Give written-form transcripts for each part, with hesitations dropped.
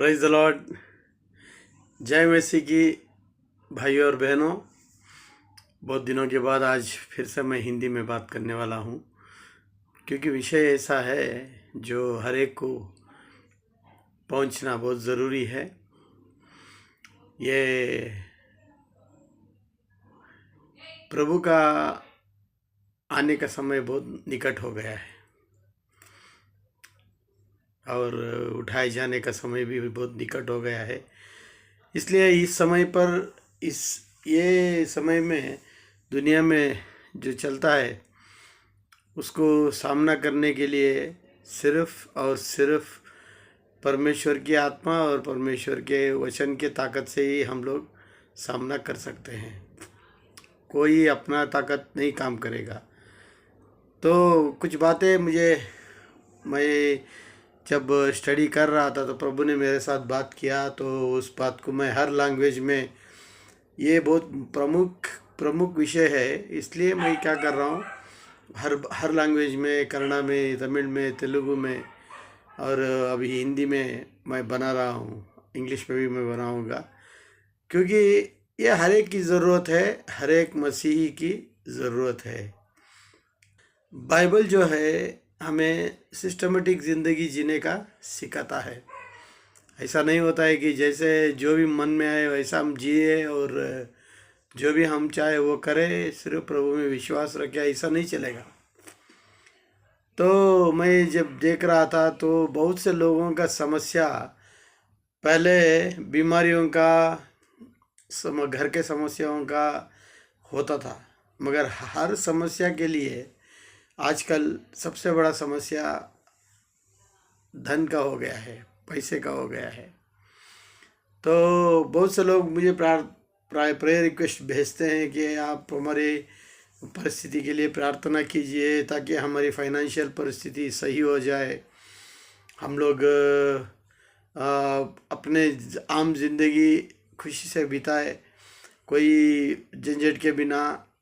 Praise the Lord. जय मसीह की भाइयों और बहनों। बहुत दिनों के बाद आज फिर से मैं हिंदी में बात करने वाला हूँ, क्योंकि विषय ऐसा है जो हर एक को पहुँचना बहुत ज़रूरी है। ये प्रभु का आने का समय बहुत निकट हो गया है और उठाए जाने का समय भी बहुत निकट हो गया है। इसलिए इस समय पर ये समय में दुनिया में जो चलता है उसको सामना करने के लिए सिर्फ और सिर्फ परमेश्वर की आत्मा और परमेश्वर के वचन के ताकत से ही हम लोग सामना कर सकते हैं। कोई अपना ताकत नहीं काम करेगा। तो कुछ बातें मैं जब स्टडी कर रहा था तो प्रभु ने मेरे साथ बात किया, तो उस बात को मैं हर लैंग्वेज में, ये बहुत प्रमुख विषय है, इसलिए मैं क्या कर रहा हूँ, हर लैंग्वेज में, कन्नड़ा में, तमिल में, तेलुगु में और अभी हिंदी में मैं बना रहा हूँ, इंग्लिश में भी मैं बनाऊँगा, क्योंकि ये हर एक की ज़रूरत है, हर एक मसीही की ज़रूरत है। बाइबल जो है हमें सिस्टमेटिक ज़िंदगी जीने का सिखाता है। ऐसा नहीं होता है कि जैसे जो भी मन में आए वैसा हम जिए और जो भी हम चाहे वो करें, सिर्फ प्रभु में विश्वास रखें, ऐसा नहीं चलेगा। तो मैं जब देख रहा था तो बहुत से लोगों का समस्या, पहले बीमारियों का, घर के समस्याओं का होता था, मगर हर समस्या के लिए आजकल सबसे बड़ा समस्या धन का हो गया है, पैसे का हो गया है। तो बहुत से लोग मुझे प्रेयर रिक्वेस्ट भेजते हैं कि आप हमारी परिस्थिति के लिए प्रार्थना कीजिए ताकि हमारी फाइनेंशियल परिस्थिति सही हो जाए, हम लोग अपने आम जिंदगी खुशी से बिताए, कोई झंझट के बिना,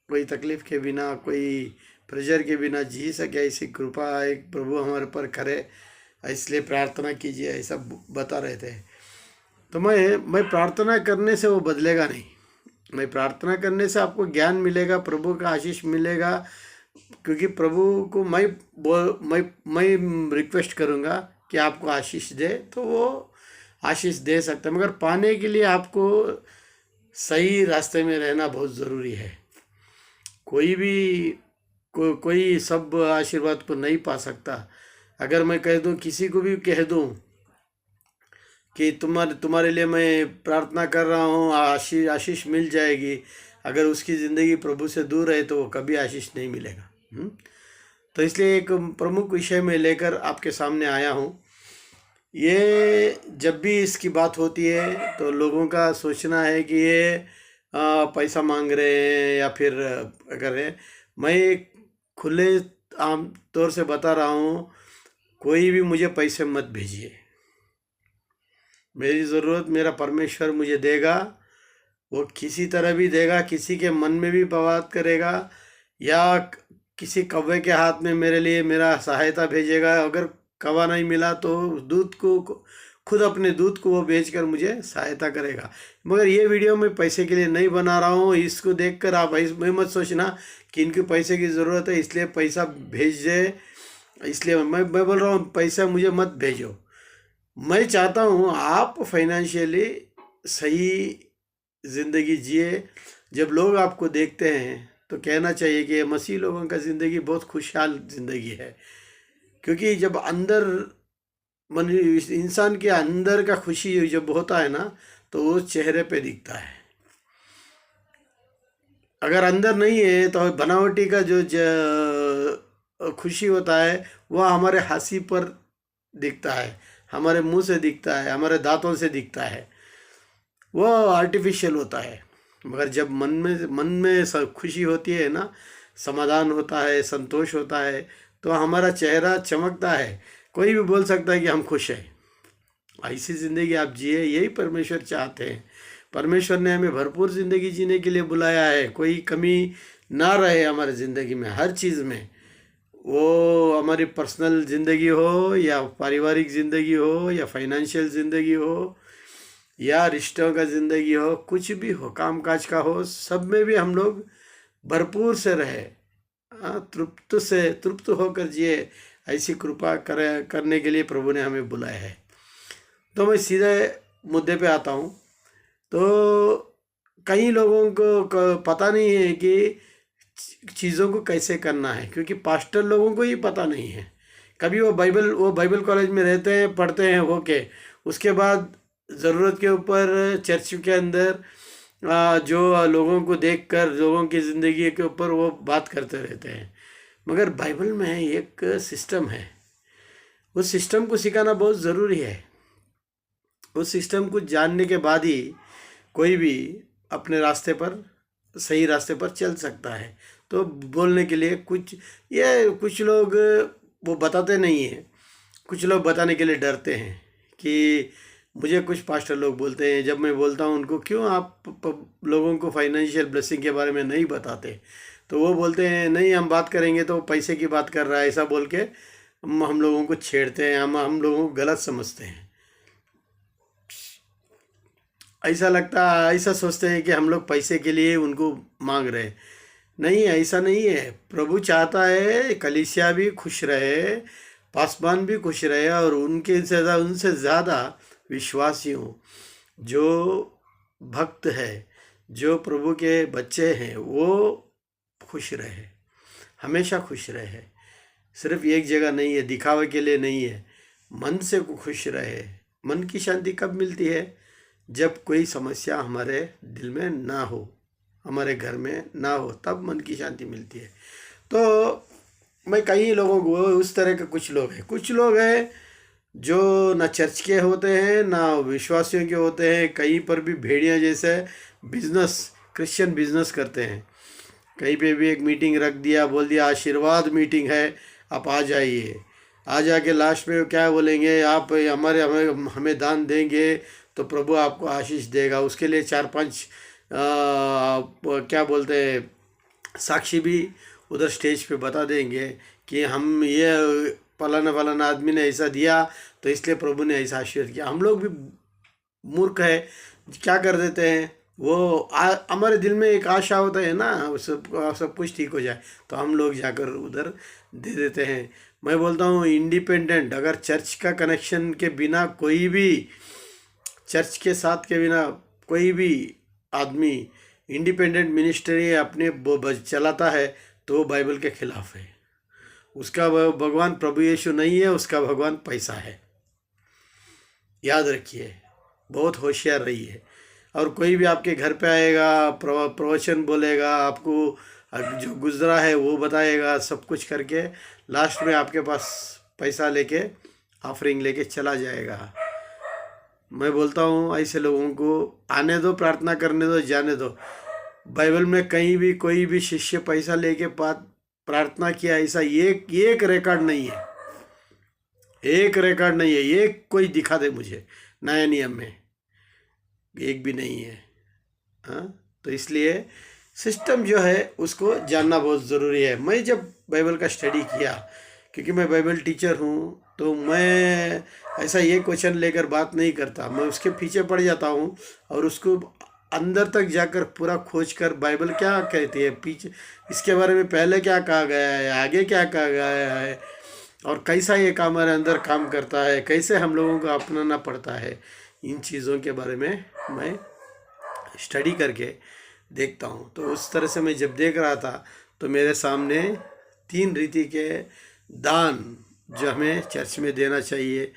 कोई तकलीफ़ के बिना, कोई प्रेशर के बिना जी सके, ऐसी कृपा एक प्रभु हमारे पर करे, इसलिए प्रार्थना कीजिए, ऐसा बता रहे थे। तो मैं प्रार्थना करने से वो बदलेगा नहीं। मैं प्रार्थना करने से आपको ज्ञान मिलेगा, प्रभु का आशीष मिलेगा, क्योंकि प्रभु को मैं रिक्वेस्ट करूँगा कि आपको आशीष दे, तो वो आशीष दे सकता है, मगर पाने के लिए आपको सही रास्ते में रहना बहुत ज़रूरी है। कोई सब आशीर्वाद को नहीं पा सकता। अगर मैं कह दूं, किसी को भी कह दूं कि तुम्हारे लिए मैं प्रार्थना कर रहा हूं, आशीष मिल जाएगी, अगर उसकी ज़िंदगी प्रभु से दूर है तो वो कभी आशीष नहीं मिलेगा। तो इसलिए एक प्रमुख विषय में लेकर आपके सामने आया हूं। ये जब भी इसकी बात होती है तो लोगों का सोचना है कि ये पैसा मांग रहे हैं या फिर अगर है। मैं खुले आम तौर से बता रहा हूँ, कोई भी मुझे पैसे मत भेजिए। मेरी ज़रूरत मेरा परमेश्वर मुझे देगा, वो किसी तरह भी देगा, किसी के मन में भी बात करेगा या किसी कौवे के हाथ में मेरे लिए मेरा सहायता भेजेगा। अगर कौवा नहीं मिला तो दूध को, खुद अपने दूध को वो बेचकर मुझे सहायता करेगा। मगर ये वीडियो मैं पैसे के लिए नहीं बना रहा हूँ। इसको देखकर आप मैं मत सोचना कि इनके पैसे की ज़रूरत है इसलिए पैसा भेज दे, इसलिए मैं बोल रहा हूँ पैसा मुझे मत भेजो। मैं चाहता हूँ आप फाइनेंशियली सही ज़िंदगी जिए। जब लोग आपको देखते हैं तो कहना चाहिए कि मसीह लोगों का ज़िंदगी बहुत खुशहाल ज़िंदगी है, क्योंकि जब अंदर इंसान के अंदर का खुशी जब होता है ना तो वो चेहरे पे दिखता है। अगर अंदर नहीं है तो बनावटी का जो खुशी होता है वह हमारे हंसी पर दिखता है, हमारे मुंह से दिखता है, हमारे दांतों से दिखता है, वो आर्टिफिशियल होता है। मगर जब मन में खुशी होती है ना, समाधान होता है, संतोष होता है, तो हमारा चेहरा चमकता है, कोई भी बोल सकता है कि हम खुश हैं। ऐसी ज़िंदगी आप जिए, यही परमेश्वर चाहते हैं। परमेश्वर ने हमें भरपूर ज़िंदगी जीने के लिए बुलाया है, कोई कमी ना रहे हमारे ज़िंदगी में, हर चीज़ में वो हमारी पर्सनल ज़िंदगी हो या पारिवारिक ज़िंदगी हो या फाइनेंशियल ज़िंदगी हो या रिश्तों का ज़िंदगी हो, कुछ भी हो, कामकाज का हो, सब में भी हम लोग भरपूर से रहे, तृप्त होकर जिए, ऐसी कृपा करने के लिए प्रभु ने हमें बुलाया है। तो मैं सीधे मुद्दे पे आता हूँ। तो कई लोगों को पता नहीं है कि चीज़ों को कैसे करना है, क्योंकि पास्टर लोगों को ही पता नहीं है। कभी वो बाइबल कॉलेज में रहते हैं, पढ़ते हैं होके, उसके बाद ज़रूरत के ऊपर चर्च के अंदर जो लोगों को देखकर लोगों की ज़िंदगी के ऊपर वो बात करते रहते हैं। मगर बाइबल में एक सिस्टम है, उस सिस्टम को सिखाना बहुत ज़रूरी है। उस सिस्टम को जानने के बाद ही कोई भी अपने रास्ते पर, सही रास्ते पर चल सकता है। तो बोलने के लिए कुछ लोग वो बताते नहीं हैं, कुछ लोग बताने के लिए डरते हैं। कि मुझे कुछ पास्टर लोग बोलते हैं, जब मैं बोलता हूँ उनको, क्यों आप लोगों को फाइनेंशियल ब्लेसिंग के बारे में नहीं बताते, तो वो बोलते हैं नहीं हम बात करेंगे तो पैसे की बात कर रहा है, ऐसा बोल के हम लोगों को छेड़ते हैं, हम लोगों को गलत समझते हैं। ऐसा सोचते हैं कि हम लोग पैसे के लिए उनको मांग रहे हैं। नहीं, ऐसा नहीं है। प्रभु चाहता है कलीसिया भी खुश रहे, पासवान भी खुश रहे, और उनसे ज़्यादा विश्वासियों, जो भक्त है, जो प्रभु के बच्चे हैं, वो खुश रहे, हमेशा खुश रहे। सिर्फ एक जगह नहीं है, दिखावे के लिए नहीं है, मन से खुश रहे। मन की शांति कब मिलती है? जब कोई समस्या हमारे दिल में ना हो, हमारे घर में ना हो, तब मन की शांति मिलती है। तो मैं कई लोगों को, उस तरह के कुछ लोग हैं जो ना चर्च के होते हैं ना विश्वासियों के होते हैं, कहीं पर भी भेड़िया जैसे क्रिश्चियन बिजनेस करते हैं। कहीं पे भी एक मीटिंग रख दिया, बोल दिया आशीर्वाद मीटिंग है, आप आ जाइए। आ जाके लास्ट में क्या बोलेंगे, आप हमें दान देंगे तो प्रभु आपको आशीष देगा। उसके लिए 4-5 क्या बोलते हैं, साक्षी भी उधर स्टेज पे बता देंगे कि हम ये फलाना आदमी ने ऐसा दिया तो इसलिए प्रभु ने ऐसा आशीर्वाद किया। हम लोग भी मूर्ख है, क्या कर देते हैं, वो हमारे दिल में एक आशा होता है ना, सब कुछ ठीक हो जाए, तो हम लोग जाकर उधर दे देते हैं। मैं बोलता हूँ इंडिपेंडेंट, अगर चर्च का कनेक्शन के बिना कोई भी, चर्च के साथ के बिना कोई भी आदमी इंडिपेंडेंट मिनिस्ट्री अपने चलाता है तो वो बाइबल के खिलाफ है। उसका भगवान प्रभु यीशु नहीं है, उसका भगवान पैसा है। याद रखिए, बहुत होशियार रहिए। और कोई भी आपके घर पे आएगा, प्रवचन बोलेगा, आपको जो गुजरा है वो बताएगा, सब कुछ करके लास्ट में आपके पास पैसा लेके, ऑफरिंग लेके चला जाएगा। मैं बोलता हूँ ऐसे लोगों को आने दो, प्रार्थना करने दो, जाने दो। बाइबल में कहीं भी कोई भी शिष्य पैसा लेके प्रार्थना किया ऐसा एक रिकॉर्ड नहीं है, एक रिकॉर्ड नहीं है। एक कोई दिखा दे मुझे नया नियम में, एक भी नहीं है। हाँ, तो इसलिए सिस्टम जो है उसको जानना बहुत ज़रूरी है। मैं जब बाइबल का स्टडी किया, क्योंकि मैं बाइबल टीचर हूँ, तो मैं ऐसा ये क्वेश्चन लेकर बात नहीं करता, मैं उसके पीछे पड़ जाता हूँ और उसको अंदर तक जाकर पूरा खोज कर बाइबल क्या कहती है, पीछे इसके बारे में पहले क्या कहा गया है, आगे क्या कहा गया है, और कैसा ये काम हमारे अंदर काम करता है, कैसे हम लोगों को अपनाना पड़ता है, इन चीज़ों के बारे में मैं स्टडी करके देखता हूँ। तो उस तरह से मैं जब देख रहा था तो मेरे सामने 3 रीति के दान जो हमें चर्च में देना चाहिए,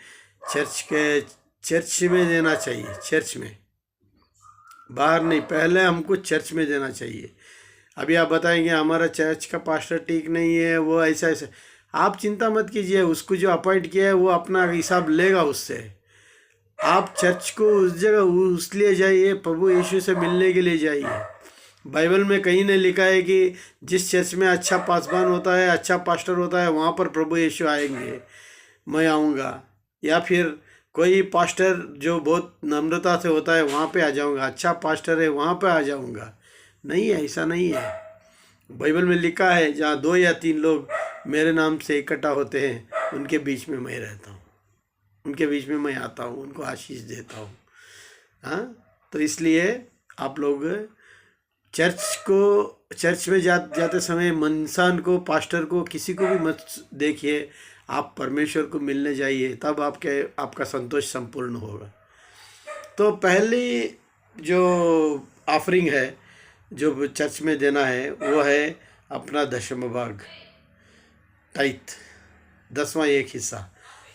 चर्च में देना चाहिए, चर्च में, बाहर नहीं, पहले हमको चर्च में देना चाहिए। अभी आप बताएंगे हमारा चर्च का पास्टर ठीक नहीं है, वो ऐसा, आप चिंता मत कीजिए, उसको जो अपॉइंट किया है वो अपना हिसाब लेगा उससे। आप चर्च को उस जगह उसलिए जाइए, प्रभु यीशु से मिलने के लिए जाइए। बाइबल में कहीं ने लिखा है कि जिस चर्च में अच्छा पासवान होता है, अच्छा पास्टर होता है, वहाँ पर प्रभु यीशु आएंगे, मैं आऊँगा। या फिर कोई पास्टर जो बहुत नम्रता से होता है वहाँ पे आ जाऊँगा, अच्छा पास्टर है वहाँ पे आ जाऊँगा। नहीं है, ऐसा नहीं है। बाइबल में लिखा है जहाँ 2 या 3 लोग मेरे नाम से इकट्ठा होते हैं उनके बीच में मैं रहता हूँ, उनके बीच में मैं आता हूँ, उनको आशीष देता हूँ। हाँ, तो इसलिए आप लोग चर्च में जाते समय इंसान को, पास्टर को, किसी को भी मत देखिए। आप परमेश्वर को मिलने जाइए, तब आपका संतोष संपूर्ण होगा। तो पहली जो ऑफरिंग है जो चर्च में देना है वो है अपना दशम भाग, टाइथ, 10वां एक हिस्सा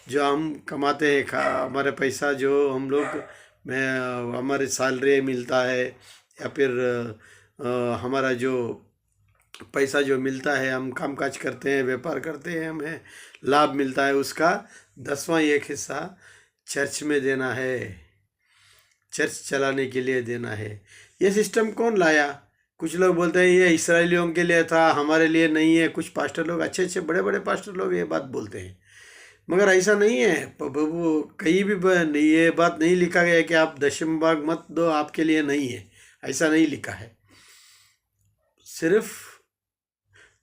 जो हम कमाते हैं, हमारे पैसा जो हम लोग में हमारे सैलरी मिलता है, या फिर हमारा जो पैसा जो मिलता है, हम कामकाज करते हैं, व्यापार करते हैं, हमें लाभ मिलता है, उसका 10वां एक हिस्सा चर्च में देना है, चर्च चलाने के लिए देना है। ये सिस्टम कौन लाया? कुछ लोग बोलते हैं ये इस्राएलियों के लिए था, हमारे लिए नहीं है। कुछ पास्टर लोग, अच्छे अच्छे बड़े बड़े पास्टर लोग ये बात बोलते हैं, मगर ऐसा नहीं है। वो कहीं भी ये बात नहीं लिखा गया है कि आप दशम भाग मत दो, आपके लिए नहीं है, ऐसा नहीं लिखा है। सिर्फ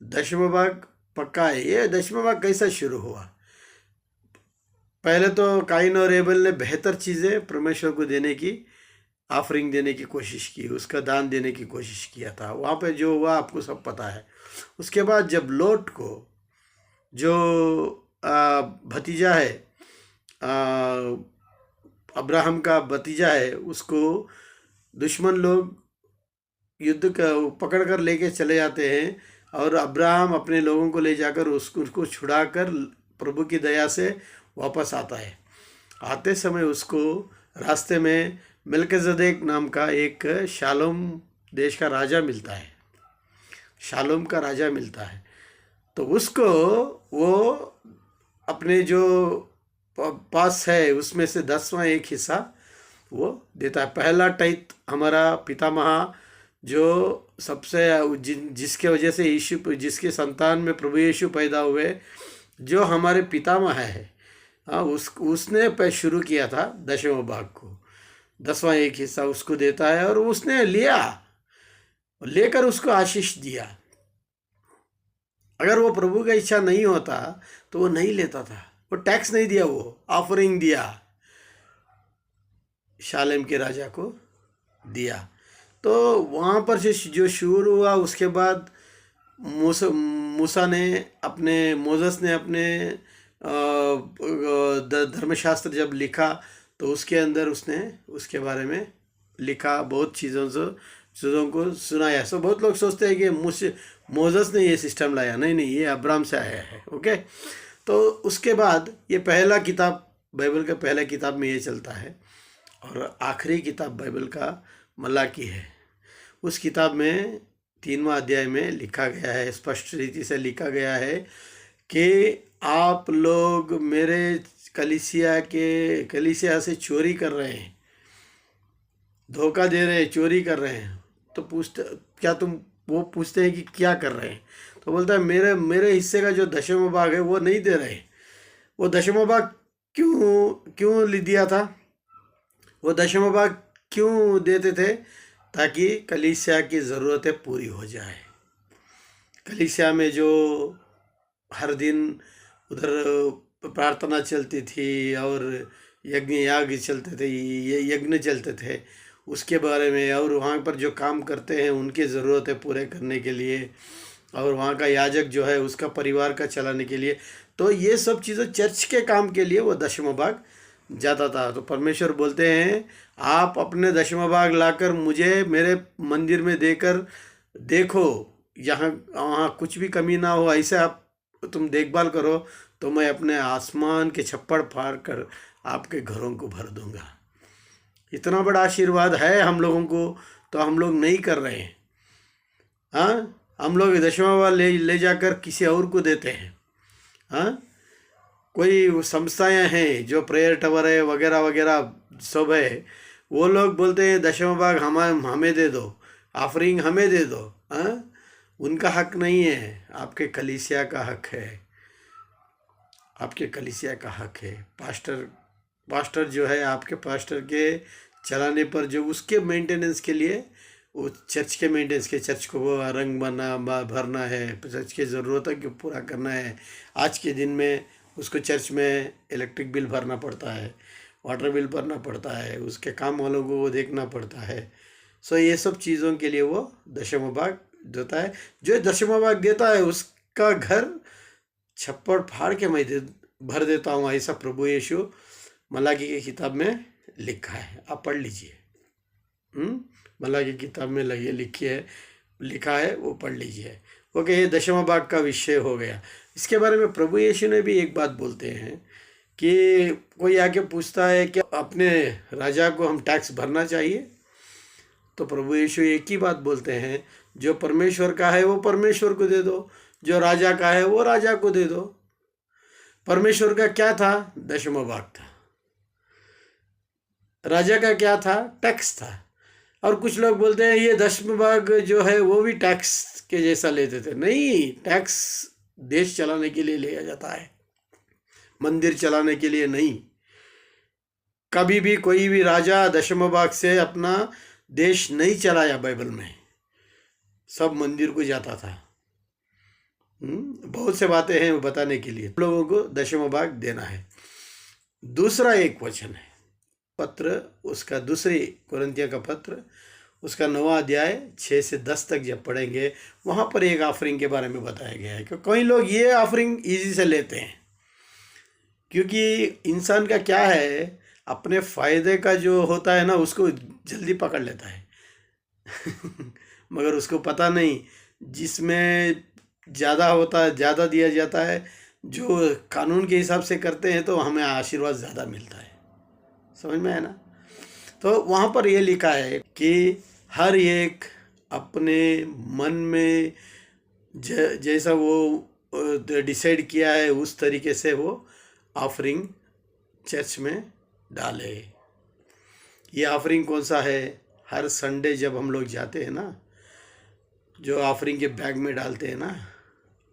दशम भाग पक्का है। ये दशम भाग कैसा शुरू हुआ? पहले तो काइन और एबल ने बेहतर चीज़ें परमेश्वर को देने की, ऑफरिंग देने की कोशिश की, उसका दान देने की कोशिश किया था। वहाँ पे जो हुआ आपको सब पता है। उसके बाद जब लोट को, जो भतीजा है, अब्राहम का भतीजा है, उसको दुश्मन लोग युद्ध का पकड़ कर लेके चले जाते हैं, और अब्राहम अपने लोगों को ले जाकर उसको छुड़ाकर प्रभु की दया से वापस आता है। आते समय उसको रास्ते में मेल्किसेदेक नाम का एक शालोम देश का राजा मिलता है, शालोम का राजा मिलता है। तो उसको वो अपने जो पास है उसमें से 10वां एक हिस्सा वो देता है। पहला टाइथ हमारा पितामह जो सबसे जिसके वजह से यीशु, जिसके संतान में प्रभु यीशु पैदा हुए, जो हमारे पितामह है, हाँ, उसने शुरू किया था दशम भाग को, 10वां एक हिस्सा उसको देता है। और उसने लेकर उसको आशीष दिया। अगर वो प्रभु का इच्छा नहीं होता तो वो नहीं लेता था, वो टैक्स नहीं दिया, वो ऑफरिंग दिया, शालेम के राजा को दिया। तो वहाँ पर से जो शुरू हुआ, उसके बाद मूसा ने मोसेस ने अपने धर्मशास्त्र जब लिखा तो उसके अंदर उसने उसके बारे में लिखा, बहुत चीज़ों को सुनाया। सो बहुत लोग सोचते हैं कि मोसेस ने ये सिस्टम लाया, नहीं, ये अब्राहम से आया है। ओके, तो उसके बाद ये पहला किताब, बाइबल का पहला किताब में ये चलता है, और आखिरी किताब बाइबल का मलाकी है। उस किताब में 3वां अध्याय में लिखा गया है, स्पष्ट रीति से लिखा गया है कि आप लोग मेरे कलीसिया से चोरी कर रहे हैं, धोखा दे रहे हैं, चोरी कर रहे हैं। तो वो पूछते हैं कि क्या कर रहे हैं? तो बोलता है मेरे हिस्से का जो दशम भाग है वो नहीं दे रहे। वो दशम भाग क्यों दिया था? वो दशम भाग क्यों देते थे? ताकि कलीसिया की ज़रूरतें पूरी हो जाए। कलीसिया में जो हर दिन उधर प्रार्थना चलती थी और यज्ञ चलते थे, यज्ञ चलते थे, उसके बारे में, और वहाँ पर जो काम करते हैं उनकी ज़रूरतें पूरे करने के लिए, और वहाँ का याजक जो है उसका परिवार का चलाने के लिए, तो ये सब चीज़ें चर्च के काम के लिए वो दशम भाग जाता था। तो परमेश्वर बोलते हैं आप अपने दशम भाग लाकर मुझे मेरे मंदिर में देकर देखो, यहाँ वहाँ कुछ भी कमी ना हो, ऐसे आप तुम देखभाल करो, तो मैं अपने आसमान के छप्पड़ फाड़ कर आपके घरों को भर दूंगा। इतना बड़ा आशीर्वाद है हम लोगों को, तो हम लोग नहीं कर रहे हैं। हाँ, हम लोग दशमा भाग ले जाकर किसी और को देते हैं। हाँ, कोई संस्थाएं हैं जो प्रेयर टावर है वगैरह वगैरह सब है, वो लोग बोलते हैं दशम भाग हमें दे दो, ऑफरिंग हमें दे दो। हाँ, उनका हक नहीं है, आपके कलीसिया का हक है, आपके कलीसिया का हक है। पास्टर जो है, आपके पास्टर के चलाने पर जो उसके मेंटेनेंस के लिए वो चर्च के मेंटेनेंस के, चर्च को वो रंग भरना है, चर्च की ज़रूरतों को पूरा करना है। आज के दिन में उसको चर्च में इलेक्ट्रिक बिल भरना पड़ता है, वाटर बिल भरना पड़ता है, उसके काम वालों को वो देखना पड़ता है। सो ये सब चीज़ों के लिए वो दशम भाग देता है। जो दशम भाग देता है उसका घर छप्पड़ फाड़ के मैं भर देता हूँ, ऐसा प्रभु यीशु मलाकी की किताब में लिखा है। आप पढ़ लीजिए। मलाकी की किताब में लिखा है, वो पढ़ लीजिए। ओके, ये दशम भाग का विषय हो गया। इसके बारे में प्रभु यीशु ने भी एक बात बोलते हैं कि कोई आके पूछता है कि अपने राजा को हम टैक्स भरना चाहिए, तो प्रभु यीशु एक ही बात बोलते हैं, जो परमेश्वर का है वो परमेश्वर को दे दो, जो राजा का है वो राजा को दे दो। परमेश्वर का क्या था? दशम भाग था। राजा का क्या था? टैक्स था। और कुछ लोग बोलते हैं ये दशम भाग जो है वो भी टैक्स के जैसा लेते थे। नहीं, टैक्स देश चलाने के लिए लिया जाता है, मंदिर चलाने के लिए नहीं। कभी भी कोई भी राजा दशम भाग से अपना देश नहीं चलाया बाइबल में, सब मंदिर को जाता था। बहुत से बातें हैं बताने के लिए। लोगों को दशम भाग देना है। दूसरा एक वचन है पत्र, उसका दूसरी कुरिन्थियों का पत्र, उसका 9वां अध्याय 6 से 10 तक जब पढ़ेंगे, वहाँ पर एक ऑफरिंग के बारे में बताया गया है कि कई लोग ये ऑफरिंग इजी से लेते हैं, क्योंकि इंसान का क्या है, अपने फ़ायदे का जो होता है ना उसको जल्दी पकड़ लेता है मगर उसको पता नहीं, जिसमें ज़्यादा होता है, ज़्यादा दिया जाता है, जो कानून के हिसाब से करते हैं तो हमें आशीर्वाद ज़्यादा मिलता है। समझ में है ना? तो वहाँ पर ये लिखा है कि हर एक अपने मन में जैसा वो डिसाइड किया है उस तरीके से वो ऑफरिंग चर्च में डाले। ये ऑफरिंग कौन सा है? हर संडे जब हम लोग जाते हैं ना, जो ऑफरिंग के बैग में डालते हैं ना,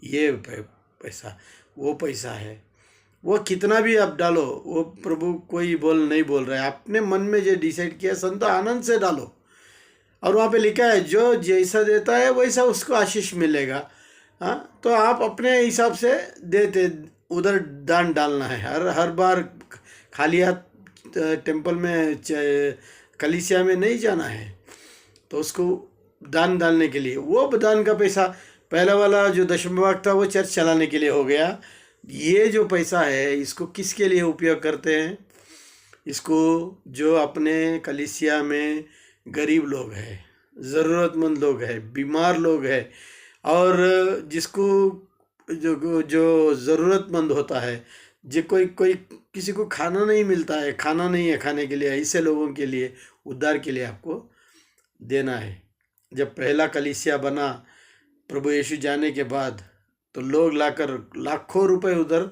ये पैसा, वो पैसा है। वो कितना भी आप डालो, वो प्रभु कोई नहीं बोल रहा है। अपने मन में जो डिसाइड किया संत आनंद से डालो। और वहाँ पे लिखा है जो जैसा देता है वैसा उसको आशीष मिलेगा। हाँ, तो आप अपने हिसाब से देते, उधर दान डालना है। हर बार खाली हाथ टेम्पल में कलीसिया में नहीं जाना है, तो उसको दान डालने के लिए वो दान का पैसा, पहला वाला जो दशम भाग था वो चर्च चलाने के लिए हो गया। ये जो पैसा है इसको किसके लिए उपयोग करते हैं? इसको जो अपने कलीसिया में गरीब लोग हैं, ज़रूरतमंद लोग हैं, बीमार लोग हैं, और जिसको जो ज़रूरतमंद होता है, जो कोई किसी को खाना नहीं मिलता है, खाना नहीं है खाने के लिए, ऐसे लोगों के लिए उद्धार के लिए आपको देना है। जब पहला कलीसिया बना प्रभु यीशु जाने के बाद, तो लोग लाकर लाखों रुपए उधर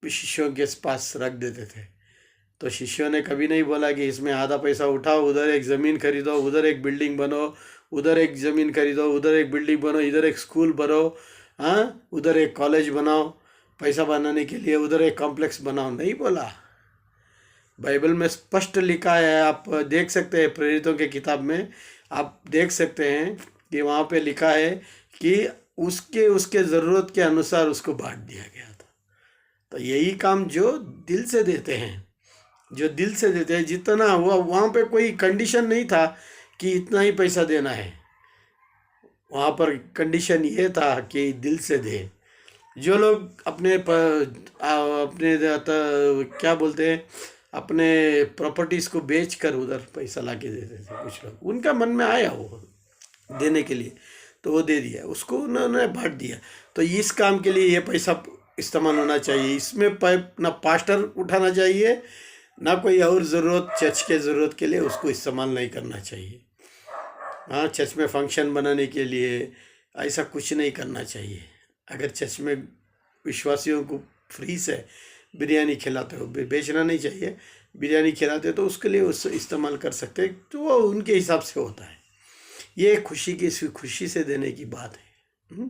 शिष्यों के पास रख देते थे। तो शिष्यों ने कभी नहीं बोला कि इसमें आधा पैसा उठाओ, उधर एक ज़मीन खरीदो, उधर एक बिल्डिंग बनो, उधर एक ज़मीन खरीदो, उधर एक बिल्डिंग बनो, इधर एक स्कूल बनो, हाँ, उधर एक कॉलेज बनाओ पैसा बनाने के लिए, उधर एक कॉम्प्लेक्स बनाओ। नहीं बोला। बाइबल में स्पष्ट लिखा है, आप देख सकते हैं, प्रेरितों के किताब में आप देख सकते हैं कि वहाँ पे लिखा है कि उसके ज़रूरत के अनुसार उसको बांट दिया गया था। तो यही काम जो दिल से देते हैं, जो दिल से देते हैं, जितना हुआ, वहाँ पे कोई कंडीशन नहीं था कि इतना ही पैसा देना है। वहाँ पर कंडीशन ये था कि दिल से दे। जो लोग अपने क्या बोलते हैं, अपने प्रॉपर्टीज़ को बेचकर उधर पैसा ला के देते थे, कुछ लोग, उनका मन में आया वो देने के लिए, तो वो दे दिया, उसको उन्होंने बांट दिया। तो इस काम के लिए ये पैसा इस्तेमाल होना चाहिए। इसमें ना पास्टर उठाना चाहिए, ना कोई और ज़रूरत, चर्च के ज़रूरत के लिए उसको इस्तेमाल नहीं करना चाहिए। हाँ, चर्च में फंक्शन बनाने के लिए ऐसा कुछ नहीं करना चाहिए। अगर चर्च में विश्वासियों को फ्री से बिरयानी खिलाते हो, बेचना नहीं चाहिए, बिरयानी खिलाते हो तो उसके लिए उस इस्तेमाल कर सकते हैं, तो वो उनके हिसाब से होता है। ये खुशी से देने की बात है।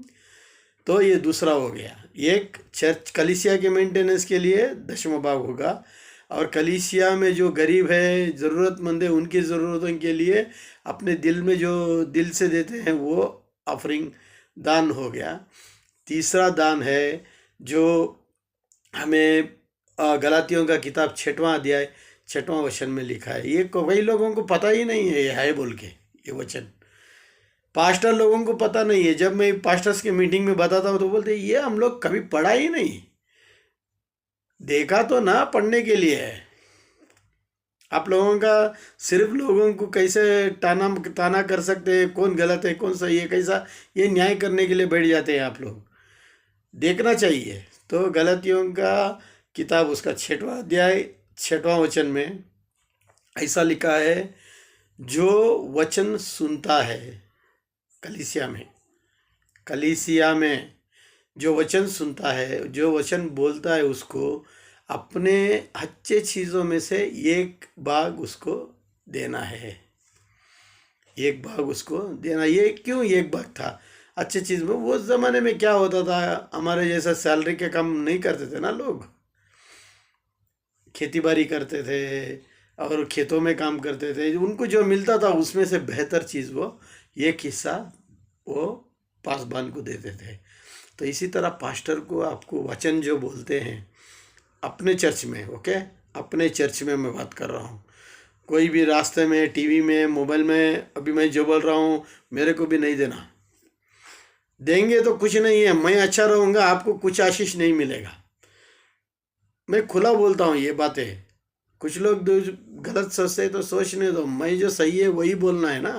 तो ये दूसरा हो गया। एक चर्च कलीसिया के मेंटेनेंस के लिए दशम भाग होगा, और कलीसिया में जो गरीब है, ज़रूरतमंद है, उनकी ज़रूरतों के लिए अपने दिल में जो दिल से देते हैं वो ऑफरिंग दान हो गया। तीसरा दान है जो हमें गलातियों का किताब 6वां अध्याय 6वां वचन में लिखा है। ये कई लोगों को पता ही नहीं है ये है बोल के, ये वचन पास्टर लोगों को पता नहीं है। जब मैं पास्टर्स के मीटिंग में बताता हूँ तो बोलते ये हम लोग कभी पढ़ा ही नहीं, देखा तो ना, पढ़ने के लिए है। आप लोगों का सिर्फ लोगों को कैसे ताना कर सकते हैं, कौन गलत है कौन सही है, कैसा ये न्याय करने के लिए बैठ जाते हैं आप लोग। देखना चाहिए। तो गलतियों का किताब उसका 6वां अध्याय 6वां वचन में ऐसा लिखा है, जो वचन सुनता है कलीसिया में जो वचन सुनता है, जो वचन बोलता है, उसको अपने अच्छे चीज़ों में से एक भाग उसको देना है। एक भाग उसको देना। ये क्यों एक भाग था अच्छे चीज़ में? वो ज़माने में क्या होता था, हमारे जैसा सैलरी के काम नहीं करते थे ना लोग, खेती बाड़ी करते थे और खेतों में काम करते थे। उनको जो मिलता था उसमें से बेहतर चीज़ वो एक हिस्सा वो पासबान को देते थे। तो इसी तरह पास्टर को आपको वचन जो बोलते हैं अपने चर्च में, ओके, अपने चर्च में मैं बात कर रहा हूँ, कोई भी रास्ते में, टीवी में, मोबाइल में, अभी मैं जो बोल रहा हूँ मेरे को भी नहीं देना। देंगे तो कुछ नहीं है, मैं अच्छा रहूँगा, आपको कुछ आशीष नहीं मिलेगा। मैं खुला बोलता हूँ ये बातें। कुछ लोग गलत सोचते तो सोचने दो, मैं जो सही है वही बोलना है ना।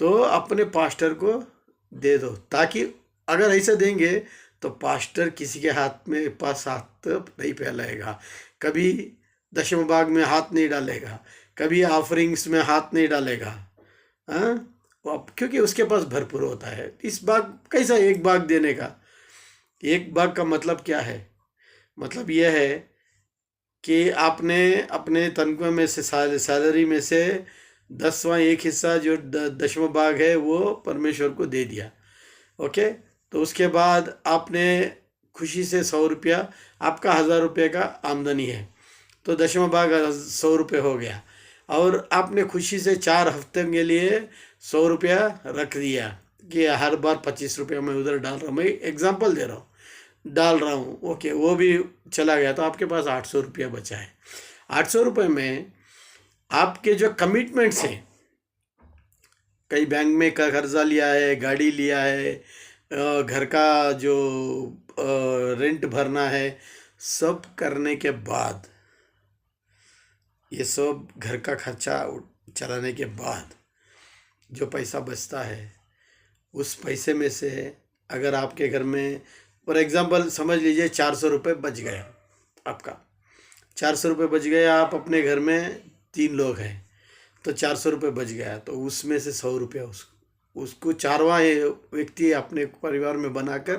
तो अपने पास्टर को दे दो, ताकि अगर ऐसे देंगे तो पास्टर किसी के पास हाथ नहीं फैलाएगा, कभी दशम भाग में हाथ नहीं डालेगा, कभी ऑफरिंग्स में हाथ नहीं डालेगा। हाँ, क्योंकि उसके पास भरपूर होता है। इस भाग कैसा एक भाग देने का? एक भाग का मतलब क्या है? मतलब यह है कि आपने अपने तनख्वाह में से, सैलरी में से 10वां एक हिस्सा जो 10वां भाग है वो परमेश्वर को दे दिया, ओके। तो उसके बाद आपने खुशी से 100 रुपया, आपका 1000 रुपये का आमदनी है तो 10वां भाग 100 रुपये हो गया, और आपने खुशी से 4 हफ्ते के लिए 100 रुपया रख दिया कि हर बार 25 रुपया मैं उधर डाल रहा हूँ, मैं एग्जांपल दे रहा हूँ, डाल रहा हूँ, ओके, वो भी चला गया तो आपके पास 800 रुपया बचा है। 800 रुपये में आपके जो कमिटमेंट्स हैं, कई बैंक में का कर्जा लिया है, गाड़ी लिया है, घर का जो रेंट भरना है, सब करने के बाद, ये सब घर का खर्चा चलाने के बाद जो पैसा बचता है, उस पैसे में से अगर आपके घर में फॉर एग्जांपल समझ लीजिए 400 रुपये बच गया, आपका 400 रुपये बच गया, आप अपने घर में 3 लोग हैं तो 400 रुपये बच गया, तो उसमें से 100 रुपया उसको 4वां व्यक्ति अपने परिवार में बनाकर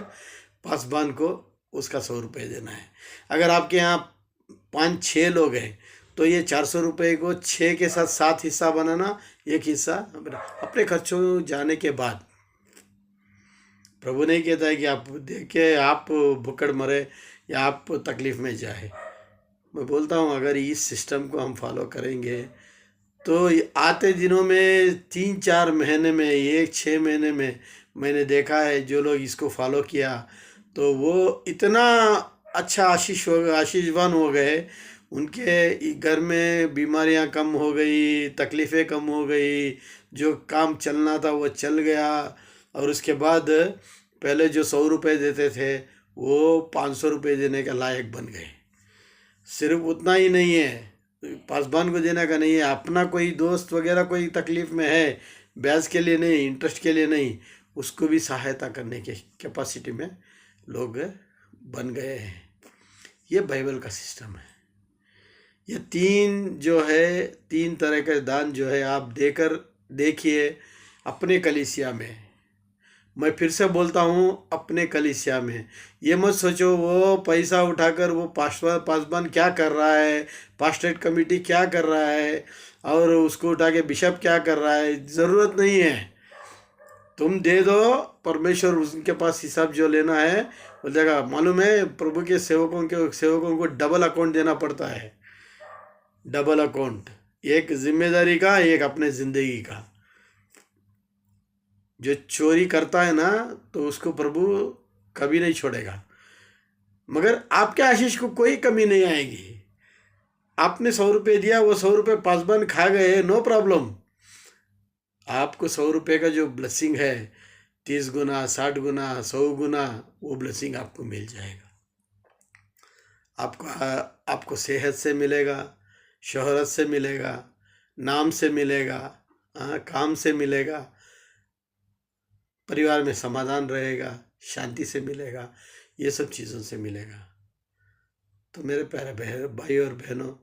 पासबान को उसका 100 रुपये देना है। अगर आपके यहाँ 5-6 लोग हैं तो ये 400 रुपये को 6 के साथ 7 हिस्सा बनाना, एक हिस्सा अपने खर्चों जाने के बाद। प्रभु नहीं कहता है कि आप देखे आप भुक्कड़ मरे या आप तकलीफ में जाए। मैं बोलता हूँ अगर इस सिस्टम को हम फॉलो करेंगे तो आते दिनों में 3-4 महीने में, 1-6 महीने में मैंने देखा है जो लोग इसको फॉलो किया तो वो इतना अच्छा आशीषवान हो गए, उनके घर में बीमारियां कम हो गई, तकलीफ़ें कम हो गई, जो काम चलना था वो चल गया, और उसके बाद पहले जो 100 रुपये देते थे वो 500 रुपये देने का लायक बन गए। सिर्फ उतना ही नहीं है, पासबान को देने का नहीं है, अपना कोई दोस्त वगैरह कोई तकलीफ़ में है, ब्याज के लिए नहीं, इंटरेस्ट के लिए नहीं, उसको भी सहायता करने के कैपेसिटी में लोग बन गए हैं। ये बाइबल का सिस्टम है। ये 3 तरह के दान जो है आप देखिए अपने कलीसिया में। मैं फिर से बोलता हूँ अपने कलीसिया में। ये मत सोचो वो पैसा उठाकर वो पासबान क्या कर रहा है, पास्टेट कमेटी क्या कर रहा है, और उसको उठा के बिशप क्या कर रहा है, ज़रूरत नहीं है। तुम दे दो, परमेश्वर उनके पास हिसाब जो लेना है बोल देगा। मालूम है, प्रभु के सेवकों को डबल अकाउंट देना पड़ता है। डबल अकाउंट, एक जिम्मेदारी का, एक अपने जिंदगी का। जो चोरी करता है ना, तो उसको प्रभु कभी नहीं छोड़ेगा। मगर आपके आशीष को कोई कमी नहीं आएगी। आपने 100 रुपये दिया, वो 100 रुपये पासबान खा गए, नो प्रॉब्लम। आपको 100 रुपये का जो ब्लेसिंग है, 30 गुना, 60 गुना, 100 गुना, वो ब्लेसिंग आपको मिल जाएगा। आपको सेहत से मिलेगा, शोहरत से मिलेगा, नाम से मिलेगा, काम से मिलेगा, परिवार में समाधान रहेगा, शांति से मिलेगा, ये सब चीज़ों से मिलेगा। तो मेरे प्यारे भाई और बहनों,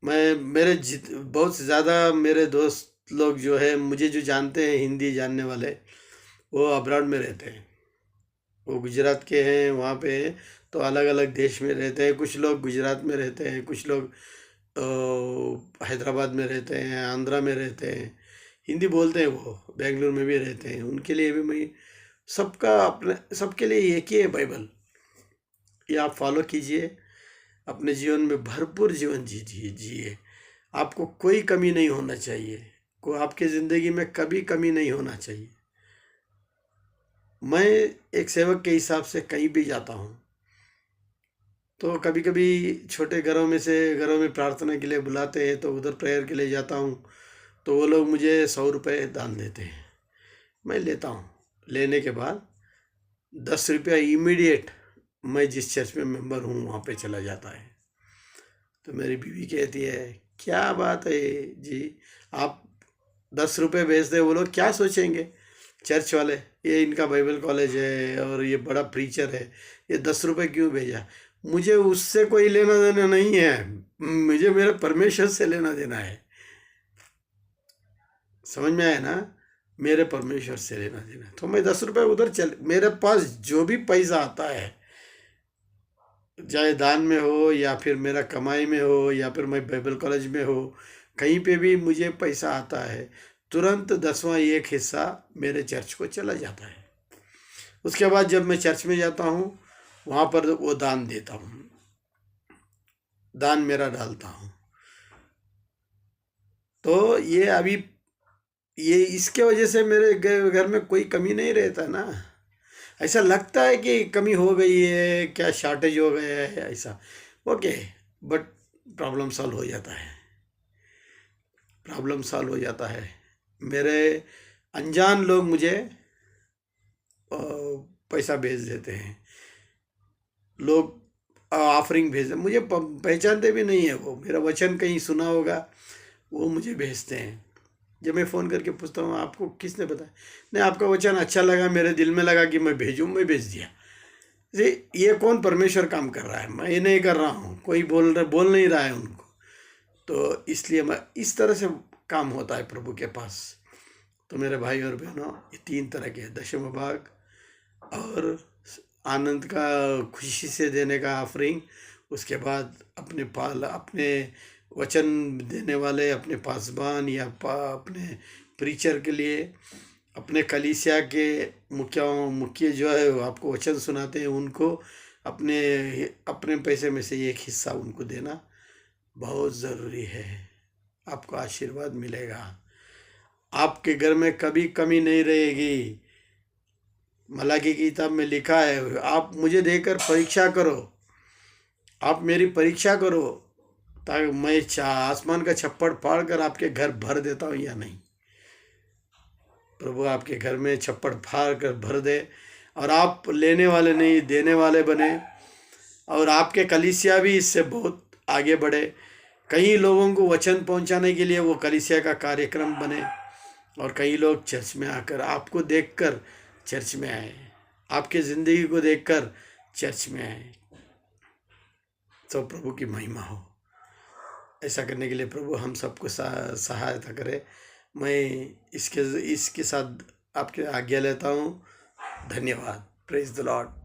बहुत से ज़्यादा मेरे दोस्त लोग जो है, मुझे जो जानते हैं, हिंदी जानने वाले, वो अब्रॉड में रहते हैं। वो गुजरात के हैं, वहाँ पे तो अलग अलग देश में रहते हैं। कुछ लोग गुजरात में रहते हैं, कुछ लोग हैदराबाद में रहते हैं, आंध्रा में रहते हैं, हिंदी बोलते हैं, वो बेंगलुरु में भी रहते हैं। उनके लिए भी मैं सबके लिए एक ही है बाइबल। ये आप फॉलो कीजिए, अपने जीवन में भरपूर जीवन जिए। आपको कोई कमी नहीं होना चाहिए, आपके ज़िंदगी में कभी कमी नहीं होना चाहिए। मैं एक सेवक के हिसाब से कहीं भी जाता हूँ, तो कभी कभी छोटे घरों में प्रार्थना के लिए बुलाते हैं, तो उधर प्रेयर के लिए जाता हूँ, तो वो लोग मुझे 100 रुपये दान देते हैं। मैं लेता हूँ। लेने के बाद 10 रुपया इमीडिएट मैं जिस चर्च में मेंबर हूँ वहाँ पे चला जाता है। तो मेरी बीवी कहती है, क्या बात है जी, आप 10 रुपये भेज दे, वो लोग क्या सोचेंगे चर्च वाले, ये इनका बाइबल कॉलेज है और ये बड़ा प्रीचर है, ये 10 रुपये क्यों भेजा। मुझे उससे कोई लेना देना नहीं है, मुझे मेरे परमेश्वर से लेना देना है। समझ में आया ना, मेरे परमेश्वर से लेना देना है। तो मैं 10 रुपये उधर मेरे पास जो भी पैसा आता है, चाहे दान में हो या फिर मेरा कमाई में हो या फिर मैं बाइबल कॉलेज में हो, कहीं पे भी मुझे पैसा आता है, तुरंत 10वां एक हिस्सा मेरे चर्च को चला जाता है। उसके बाद जब मैं चर्च में जाता हूँ, वहाँ पर वो दान देता हूँ, दान मेरा डालता हूँ। तो ये इसके वजह से मेरे घर में कोई कमी नहीं रहता ना। ऐसा लगता है कि कमी हो गई है, क्या शॉर्टेज हो गया है, ऐसा ओके, बट प्रॉब्लम सॉल्व हो जाता है। मेरे अनजान लोग मुझे पैसा भेज देते हैं, लोग ऑफरिंग भेजते, मुझे पहचानते भी नहीं है। वो मेरा वचन कहीं सुना होगा, वो मुझे भेजते हैं। जब मैं फ़ोन करके पूछता हूँ, आपको किसने बताया, नहीं आपका वचन अच्छा लगा, मेरे दिल में लगा कि मैं मैं भेज दिया। ये कौन परमेश्वर काम कर रहा है, मैं ये नहीं कर रहा हूँ, कोई बोल नहीं रहा है उनको। तो इसलिए मैं इस तरह से काम होता है प्रभु के पास। तो मेरे भाई और बहनों, ये 3 तरह के, दशम भाग और आनंद का, खुशी से देने का ऑफरिंग, उसके बाद अपने वचन देने वाले, अपने पासबान या अपने प्रीचर के लिए, अपने कलीसिया के मुख्य जो है आपको वचन सुनाते हैं, उनको अपने पैसे में से एक हिस्सा उनको देना बहुत ज़रूरी है। आपको आशीर्वाद मिलेगा, आपके घर में कभी कमी नहीं रहेगी। मलाकी की किताब में लिखा है, आप मुझे देकर परीक्षा करो, आप मेरी परीक्षा करो, ताकि मैं आसमान का छप्पड़ फाड़ कर आपके घर भर देता हूँ या नहीं। प्रभु आपके घर में छप्पड़ फाड़ कर भर दे, और आप लेने वाले नहीं देने वाले बने, और आपके कलीसिया भी इससे बहुत आगे बढ़े। कई लोगों को वचन पहुंचाने के लिए वो कलीसिया का कार्यक्रम बने, और कई लोग चर्च में आकर आपको देखकर चर्च में आए, आपके ज़िंदगी को देखकर चर्च में आए। तो प्रभु की महिमा हो। ऐसा करने के लिए प्रभु हम सबको सहायता करे। मैं इसके साथ आपके आज्ञा लेता हूँ। धन्यवाद। Praise the Lord.